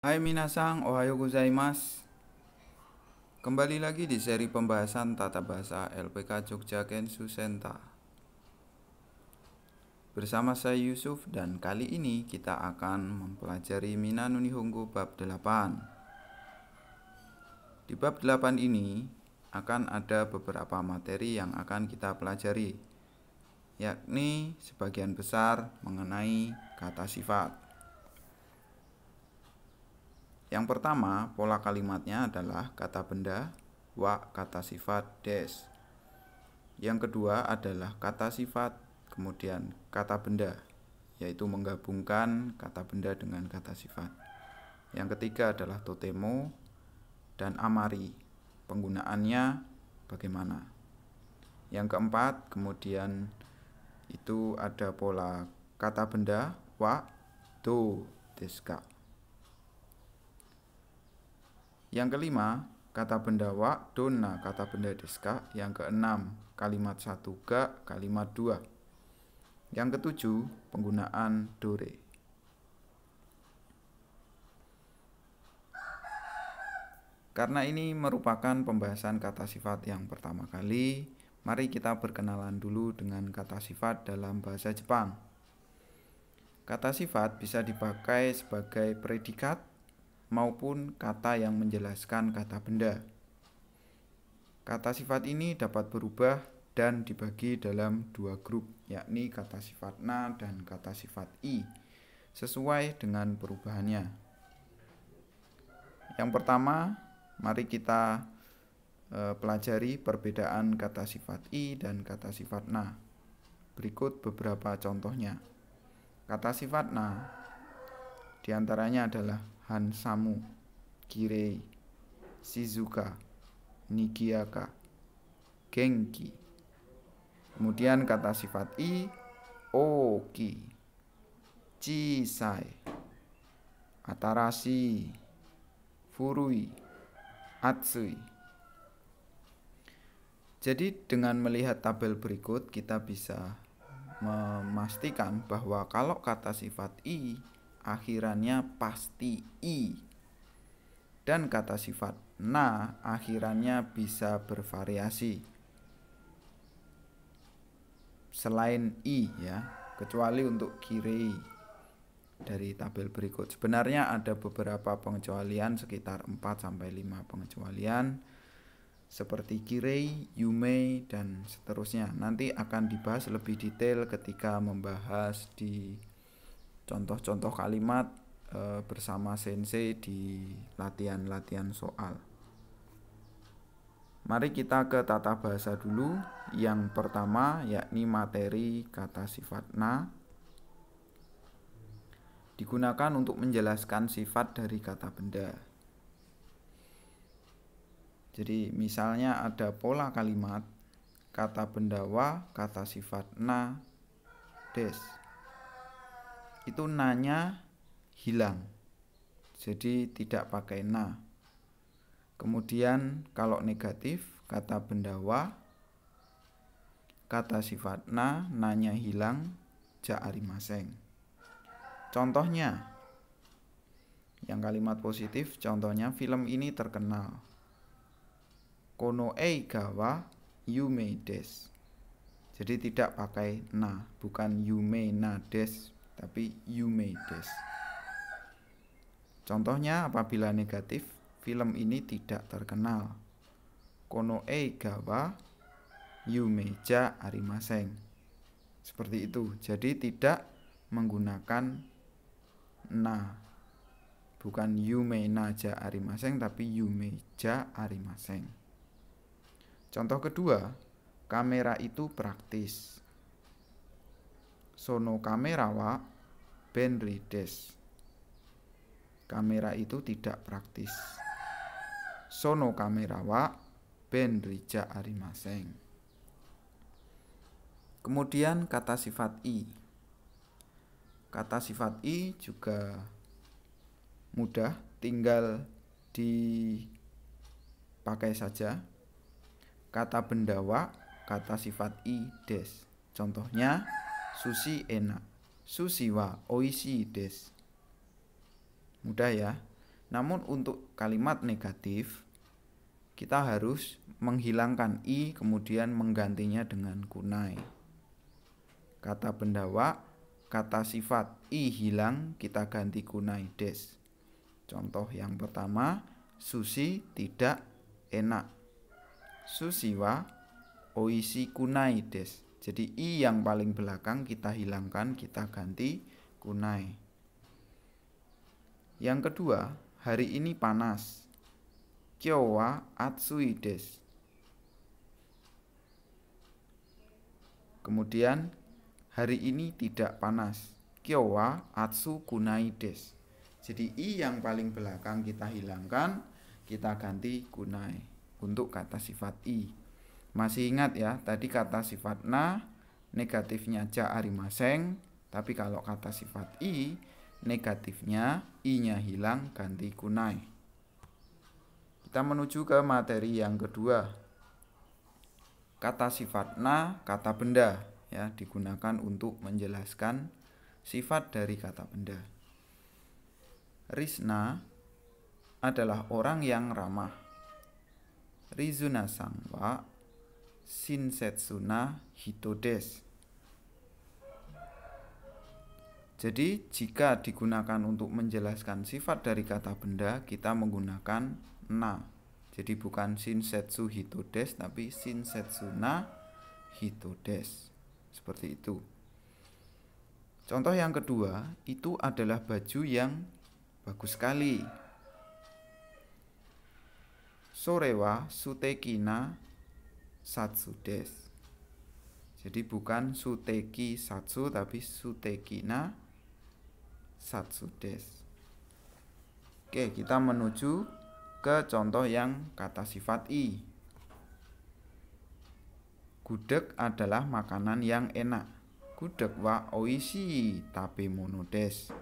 Hai minasang, ohayo gozaimasu. Kembali lagi di seri pembahasan tata bahasa LPK Jogja Kensu Senta. Bersama saya Yusuf dan kali ini kita akan mempelajari Mina no Nihongo bab 8. Di bab 8 ini akan ada beberapa materi yang akan kita pelajari, yakni sebagian besar mengenai kata sifat. Yang pertama, pola kalimatnya adalah kata benda, wa, kata sifat, des. Yang kedua adalah kata sifat, kemudian kata benda, yaitu menggabungkan kata benda dengan kata sifat. Yang ketiga adalah totemo dan amari, penggunaannya bagaimana. Yang keempat, kemudian itu ada pola kata benda, wa, do, deska. Yang kelima, kata benda wa, dona, kata benda deska. Yang keenam, kalimat 1 ga, kalimat 2. Yang ketujuh, penggunaan dore. Karena ini merupakan pembahasan kata sifat yang pertama kali, mari kita berkenalan dulu dengan kata sifat dalam bahasa Jepang. Kata sifat bisa dipakai sebagai predikat maupun kata yang menjelaskan kata benda. Kata sifat ini dapat berubah dan dibagi dalam dua grup, yakni kata sifat na dan kata sifat i, sesuai dengan perubahannya. Yang pertama, mari kita pelajari perbedaan kata sifat i dan kata sifat na. Berikut beberapa contohnya. Kata sifat na diantaranya adalah hansamu, kirei, shizuka, nigiaka, genki. Kemudian kata sifat i, oki, chisai, atarashi, furui, atsui. Jadi dengan melihat tabel berikut kita bisa memastikan bahwa kalau kata sifat i akhirannya pasti i dan kata sifat na akhirannya bisa bervariasi selain i ya, kecuali untuk kirei dari tabel berikut. Sebenarnya ada beberapa pengecualian, sekitar 4-5 pengecualian seperti kirei, yume, dan seterusnya. Nanti akan dibahas lebih detail ketika membahas di contoh-contoh kalimat bersama sensei di latihan-latihan soal. Mari kita ke tata bahasa dulu. Yang pertama yakni materi kata sifat na digunakan untuk menjelaskan sifat dari kata benda. Jadi misalnya ada pola kalimat kata benda wa, kata sifat na, des. Itu nanya hilang, jadi tidak pakai na. Kemudian kalau negatif, kata benda wa, kata sifat na, nanya hilang, ja arimaseng. Contohnya, yang kalimat positif, contohnya film ini terkenal. Kono eiga wa yume desu. Jadi tidak pakai na, bukan yume na desu, tapi yume desu. Contohnya apabila negatif, film ini tidak terkenal. Kono eiga wa yume ja arimaseng. Seperti itu. Jadi tidak menggunakan na, bukan yume na ja arimaseng, tapi yume ja arimaseng. Contoh kedua, kamera itu praktis. Sono kamera wa benri desu. Kamera itu tidak praktis. Sono kamera wa benri ja arimaseng. Kemudian kata sifat i. Kata sifat i juga mudah, tinggal dipakai saja. Kata benda wa, kata sifat i des. Contohnya sushi enak, sushi wa oishii desu. Mudah ya. Namun untuk kalimat negatif kita harus menghilangkan i kemudian menggantinya dengan kunai. Kata benda wa, kata sifat i hilang, kita ganti kunai des. Contoh yang pertama, sushi tidak enak. Sushi wa oishi kunai des. Jadi i yang paling belakang kita hilangkan, kita ganti kunai. Yang kedua, hari ini panas. Kyou wa atsui desu. Kemudian hari ini tidak panas. Kyou wa atsu kunai desu. Jadi i yang paling belakang kita hilangkan, kita ganti kunai untuk kata sifat i. Masih ingat ya, tadi kata sifat na negatifnya ja arimaseng, tapi kalau kata sifat i negatifnya i-nya hilang, ganti kunai. Kita menuju ke materi yang kedua. Kata sifat na, kata benda ya, digunakan untuk menjelaskan sifat dari kata benda. Risna adalah orang yang ramah. Rizuna sang wa shinsetsuna hito desu. Jadi jika digunakan untuk menjelaskan sifat dari kata benda, kita menggunakan na. Jadi bukan shinsetsu hito desu, tapi shinsetsuna hito desu. Seperti itu. Contoh yang kedua, itu adalah baju yang bagus sekali. Sore wa suteki na satsu desu. Jadi bukan suteki satsu, tapi suteki na satsu desu. Oke, kita menuju ke contoh yang kata sifat i. Gudeg adalah makanan yang enak. Gudeg wa oishi tabemono desu.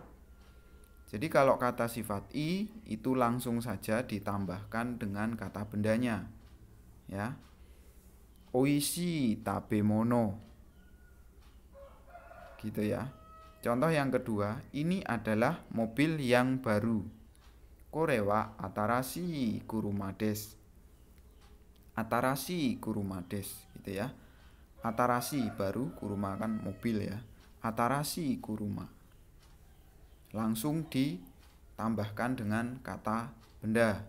Jadi kalau kata sifat i itu langsung saja ditambahkan dengan kata bendanya. Ya. Oishi tabemono. Gitu ya. Contoh yang kedua, ini adalah mobil yang baru. Kore wa atarashi kuruma desu. Atarashi kuruma desu, gitu ya. Atarashi baru, kuruma kan mobil ya. Atarashi kuruma. Langsung ditambahkan dengan kata benda.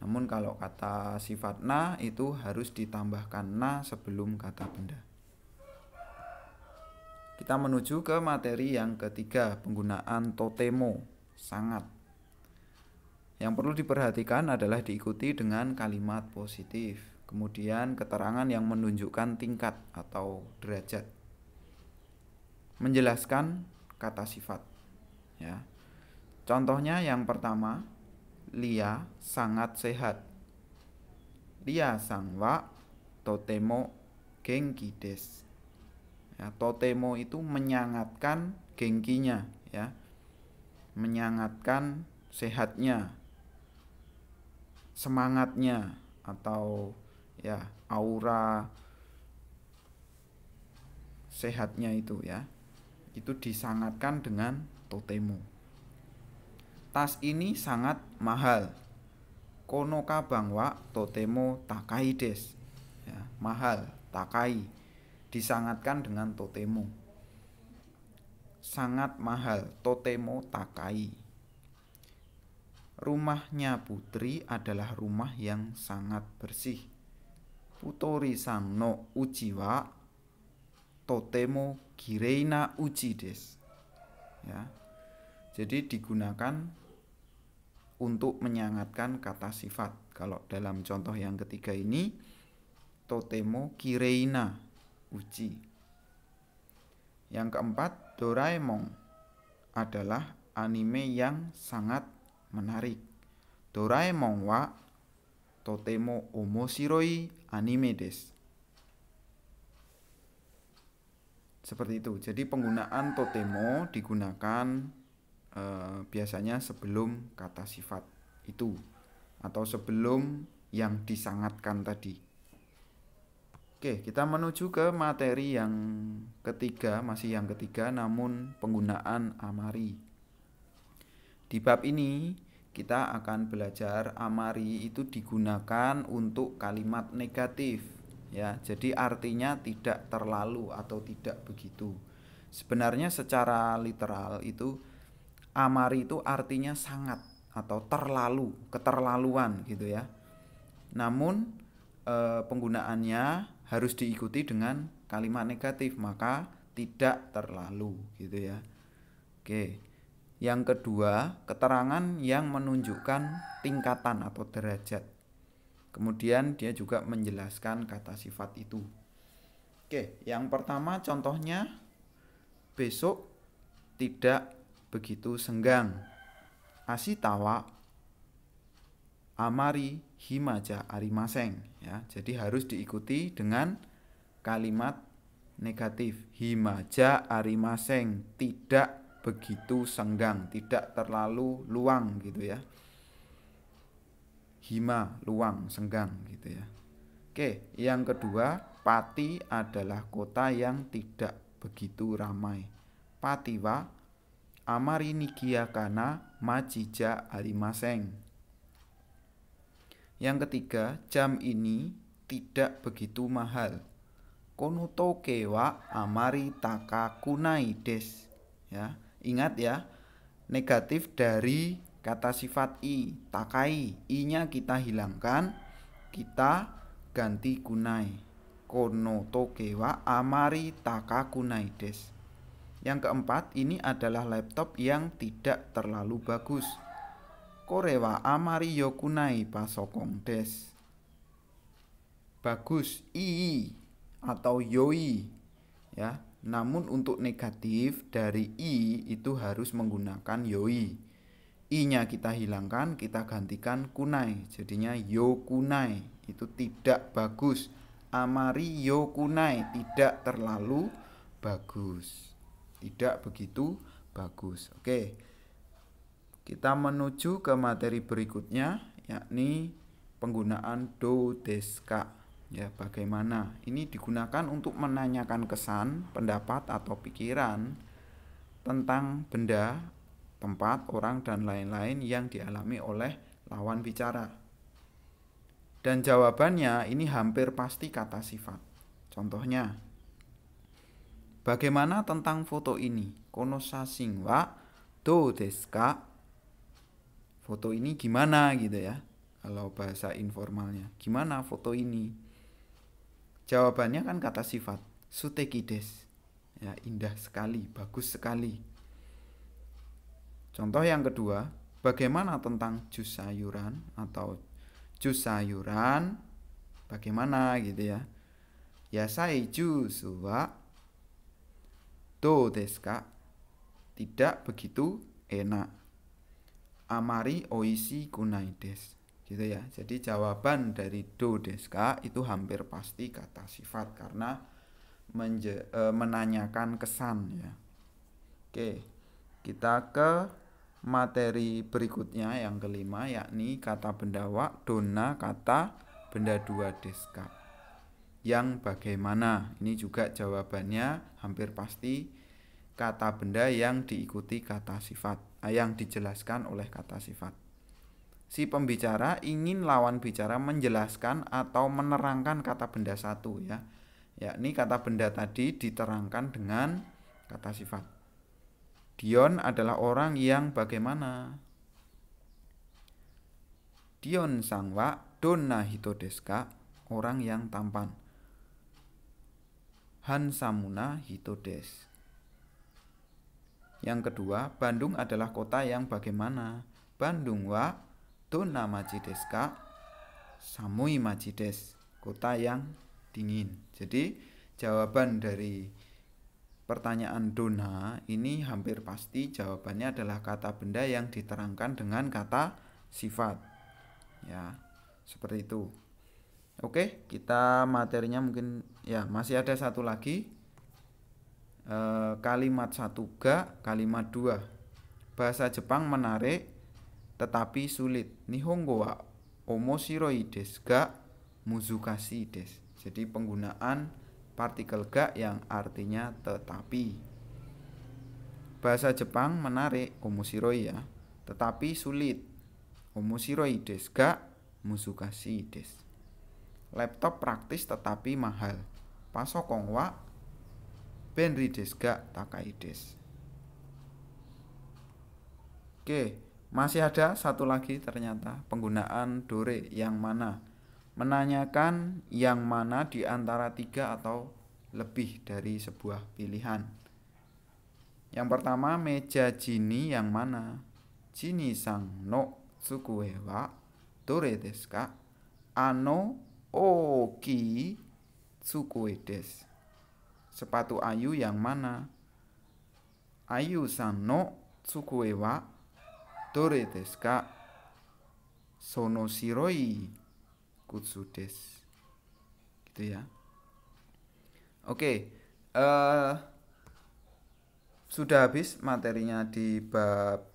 Namun kalau kata sifat na itu harus ditambahkan na sebelum kata benda. Kita menuju ke materi yang ketiga, penggunaan totemo, sangat. Yang perlu diperhatikan adalah diikuti dengan kalimat positif. Kemudian keterangan yang menunjukkan tingkat atau derajat. Menjelaskan kata sifat. Ya. Contohnya yang pertama, Lia sangat sehat. Lia sang wa totemo genki desu. Ya, totemo itu menyangatkan gengkinya, ya, menyangatkan sehatnya, semangatnya, atau ya aura sehatnya itu ya, itu disangatkan dengan totemo. Tas ini sangat mahal. Kono kabang wa totemo takai desu. Ya, mahal, takai. Disangatkan dengan totemo. Sangat mahal, totemo takai. Rumahnya Putri adalah rumah yang sangat bersih. Putori sang no uchi wa totemo kirei na uchi desu. Ya. Jadi digunakan untuk menyangatkan kata sifat. Kalau dalam contoh yang ketiga ini, totemo kirei na uchi. Yang keempat, Doraemon adalah anime yang sangat menarik. Doraemon wa totemo omoshiroi anime desu. Seperti itu. Jadi penggunaan totemo digunakan biasanya sebelum kata sifat itu atau sebelum yang disangatkan tadi. Oke, kita menuju ke materi yang ketiga, masih yang ketiga namun penggunaan amari. Di bab ini kita akan belajar amari itu digunakan untuk kalimat negatif ya. Jadi artinya tidak terlalu atau tidak begitu. Sebenarnya secara literal itu amari itu artinya sangat atau terlalu, keterlaluan gitu ya. Namun penggunaannya harus diikuti dengan kalimat negatif, maka tidak terlalu gitu ya. Oke. Yang kedua, keterangan yang menunjukkan tingkatan atau derajat. Kemudian dia juga menjelaskan kata sifat itu. Oke, yang pertama contohnya besok tidak begitu senggang. Asitawa amari himaja arimaseng ya. Jadi harus diikuti dengan kalimat negatif. Himaja arimaseng, tidak begitu senggang, tidak terlalu luang gitu ya. Hima, luang, senggang gitu ya. Oke, yang kedua, Pati adalah kota yang tidak begitu ramai. Patiwa amari nigiakana majija arimaseng. Yang ketiga, jam ini tidak begitu mahal. Konotoke wa amari takakunai des. Ya, ingat ya, negatif dari kata sifat i, takai. I-nya kita hilangkan, kita ganti kunai. Konotoke wa amari takakunai des. Yang keempat, ini adalah laptop yang tidak terlalu bagus. Korewa amari yokunai pasokong des. Bagus i atau yoi ya. Namun untuk negatif dari i itu harus menggunakan yoi. I-nya kita hilangkan, kita gantikan kunai. Jadinya yokunai, itu tidak bagus. Amari yokunai, tidak terlalu bagus. Tidak begitu bagus. Oke. Kita menuju ke materi berikutnya, yakni penggunaan do deska. Ya, bagaimana? Ini digunakan untuk menanyakan kesan, pendapat atau pikiran tentang benda, tempat, orang dan lain-lain yang dialami oleh lawan bicara. Dan jawabannya ini hampir pasti kata sifat. Contohnya, bagaimana tentang foto ini? Kono sasing wa do desu ka? Foto ini gimana gitu ya. Kalau bahasa informalnya, gimana foto ini? Jawabannya kan kata sifat, suteki desu. Ya, indah sekali, bagus sekali. Contoh yang kedua, bagaimana tentang jus sayuran atau jus sayuran? Bagaimana gitu ya. Yasai jusu wa do desu ka? Tidak begitu enak. Amari oishi kunai desu. Gitu ya. Jadi jawaban dari do desu ka itu hampir pasti kata sifat karena menanyakan kesan ya. Oke. Kita ke materi berikutnya yang kelima, yakni kata benda wa dona kata benda dua desu ka. Yang bagaimana? Ini juga jawabannya hampir pasti kata benda yang diikuti kata sifat, yang dijelaskan oleh kata sifat. Si pembicara ingin lawan bicara menjelaskan atau menerangkan kata benda satu ya. Yakni kata benda tadi diterangkan dengan kata sifat. Dion adalah orang yang bagaimana? Dion sangwa donna hito desu ka? Orang yang tampan. Hansamuna hito desu. Yang kedua, Bandung adalah kota yang bagaimana? Bandung wa donna machi desu ka? Samui machi desu. Kota yang dingin. Jadi jawaban dari pertanyaan dona ini hampir pasti jawabannya adalah kata benda yang diterangkan dengan kata sifat. Ya, seperti itu. Oke, kita materinya mungkin ya masih ada satu lagi. Kalimat 1 ga, kalimat 2. Bahasa Jepang menarik tetapi sulit. Nihongo wa omoshiroi desu ga muzukashi desu. Jadi penggunaan partikel ga yang artinya tetapi. Bahasa Jepang menarik, omoshiroi ya, tetapi sulit. Omoshiroi desu ga musukashii desu. Laptop praktis tetapi mahal. Pasokon wa benri desu ga takai desu. Oke, masih ada satu lagi ternyata penggunaan dore yang mana. Menanyakan yang mana di antara 3 atau lebih dari sebuah pilihan. Yang pertama, meja jini yang mana? Jini sang no tsukue wa dore desu ka? Ano oki tsukue desu. Sepatu Ayu yang mana? Ayu san no tsukue wa dore desu ka? Sono shiroi kutsu desu. Gitu ya. Oke, sudah habis materinya di bab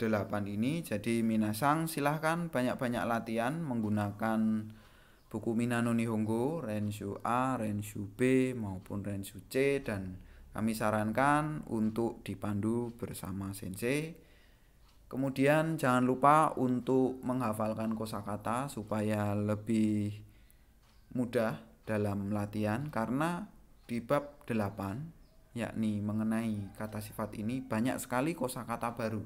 8 ini. Jadi minasang silahkan banyak-banyak latihan menggunakan buku Minano Nihongo Renshu A, Renshu B maupun Renshu C, dan kami sarankan untuk dipandu bersama sensei. Kemudian jangan lupa untuk menghafalkan kosakata supaya lebih mudah dalam latihan, karena di bab 8 yakni mengenai kata sifat ini banyak sekali kosakata baru.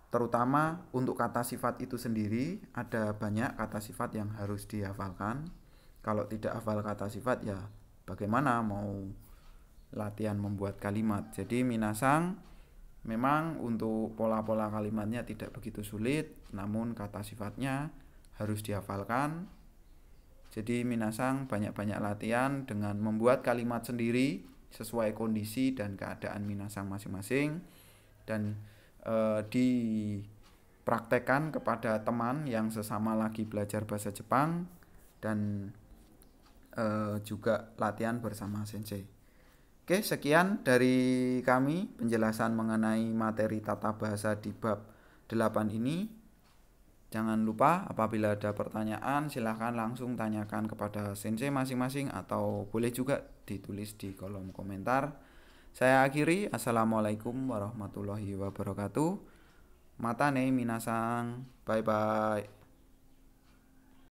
Terutama untuk kata sifat itu sendiri ada banyak kata sifat yang harus dihafalkan. Kalau tidak hafal kata sifat ya bagaimana mau latihan membuat kalimat. Jadi minasang memang untuk pola-pola kalimatnya tidak begitu sulit, namun kata sifatnya harus dihafalkan. Jadi minasang banyak-banyak latihan dengan membuat kalimat sendiri sesuai kondisi dan keadaan minasang masing-masing, dan dipraktekkan kepada teman yang sesama lagi belajar bahasa Jepang, dan juga latihan bersama sensei. Oke, sekian dari kami penjelasan mengenai materi tata bahasa di bab 8 ini. Jangan lupa apabila ada pertanyaan silahkan langsung tanyakan kepada sensei masing-masing, atau boleh juga ditulis di kolom komentar. Saya akhiri. Assalamualaikum warahmatullahi wabarakatuh. Mata ne minasang. Bye bye.